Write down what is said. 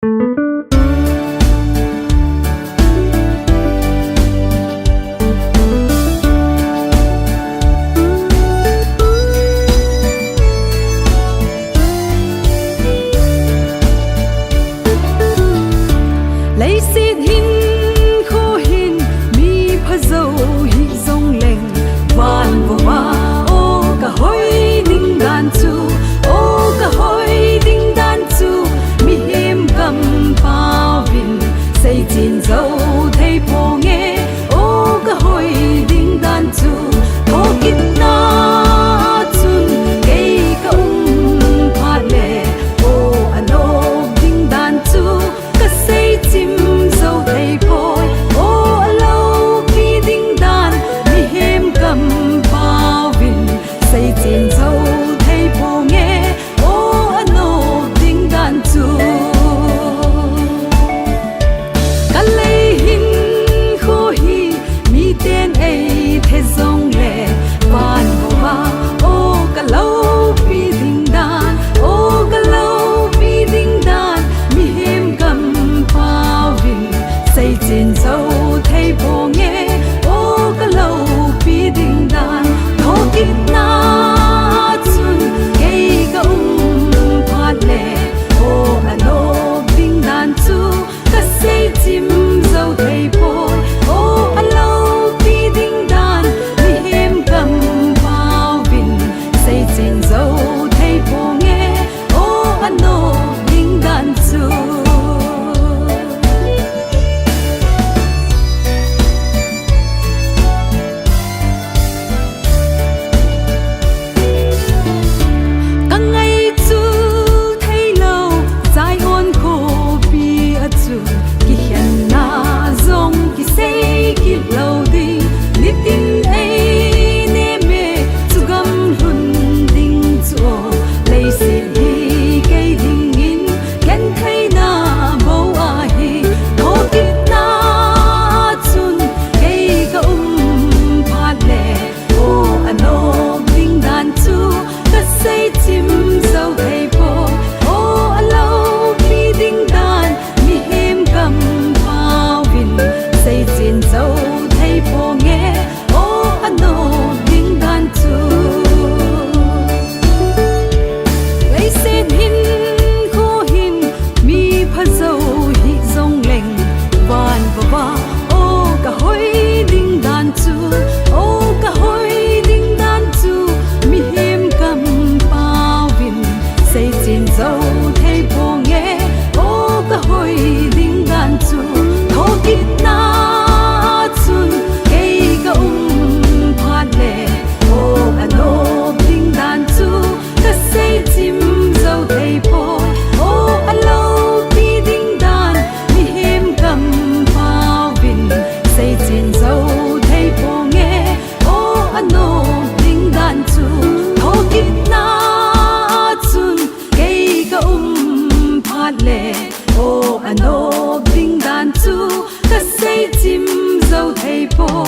lấy xin hin khô hin mi phá dâu hi dông lệnh van vô ba ô cả hoi đinh đàn chu ô cả hoi đinh đàn chu mi hiểm cầm bao vin xây chín dâu thấy phố nghe ô cả hoi đinh đàn chu thô kít na chun cây cả phát lệ ô anh ô đinh đàn chu cả xây chim dâu thấy phôi ô lâu khi đinh đàn mi hiểm cầm bao vin xây chín dâu thấy phố nghe ô anh ô đinh đàn chu cả lấy hin khô hi mi tên ấy thế dòng lệ van vô ba ô cả lâu vì đinh đàn ô cả lâu vì đinh đàn mi hiểm cầm bao vin xây chín dâu thấy phố nghe ô cả lâu vì đinh đàn thô kít na chun cây cả phát lệ ô anh ô đinh đàn chu cả xây chim dâu thấy phôi ô anh lâu vì đinh đàn mi hiểm cầm bao vin xây chín dâu thấy phố nghe ô anh ô đinh đàn chu cả ngày chu thấy lâu dài ôn khô bi ở chu ki hiền na zong ki say ki lâu đi nít tin ấy nè mẹ chu gam run ding chu lấy xin hi cây ding in khen thấy na bầu a hi thô kít na chun cây cả phát lệ ô anh ô ding đàn chu cả say chim dâu thấy phôi ô anh lâu vì đinh đàn mi hiểm cầm bao vin xây chín dâu thấy phố nghe ô anh ô đinh đàn chu lấy xin hin khô hin mi phá dâu hi dông lệnh van vô ba ô cả hoi đinh đàn chu ô cả hoi đinh đàn chu mi hiểm cầm bao vin xây chín dâu thấy phố nghe ô cả hoi đinh đàn chu thô kít na chun cây cả phát lệ ô anh ô đinh đàn chu cả xây chim dâu thấy phôi ô anh lâu vì đinh đàn mi hiểm cầm bao vin xây chín dâu thấy phố nghe ô anh ô đinh đàn chu thô kít na chun cây cả phát lệ ô anh ô đinh đàn chu cả xây chim dâu thấy phôi